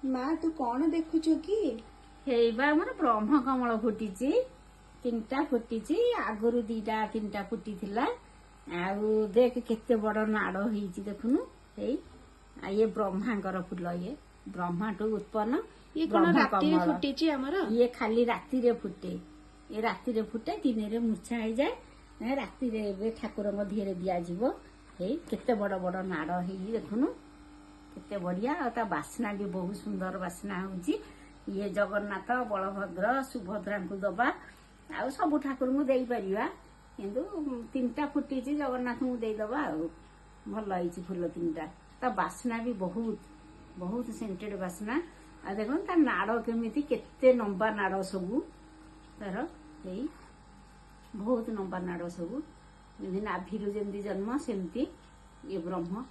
माँ तू कौन देखुचु कि हेबा हमर ब्रह्म कमल फुटिची तीनटा फुटिची आगुरु दीटा तीनटा फुटिथिला आउ देख केते बड़ नाड़ ହେଇଛି ଦେଖୁनु ହେଇ आ ये ब्रह्मांकर फुल ये ब्रह्माटू उत्पन्न ये कौन ब्रह्म राति कमल फुटी आमर ये खाली राति रे फुटे ये राति रे फुटे दिन रे मूर्छा हो जाए राति रे ठाकुर धीरे दिया जीवो हे केते बड़ बड़ नाड़ हेई देखुनु केते बढ़िया आ ता बास्ना भी बहुत सुंदर बास्ना होउची ये जगन्नाथ बलभद्र सुभद्रा को दबा आ सब ठाकुर को देई परिबा किंतु तीनटा फुटीची जगन्नाथ को देई दबा आ भल होईची फूल तीनटा ता बास्ना भी बहुत बहुत सेंटेड बास्ना आ देखो ता नाड़ केमिति केते लंबा नाड़ सबू तार हेई बहुत लंबा नाड़ सबू नाभिरु जेमती जन्म सेमती ये ब्रह्म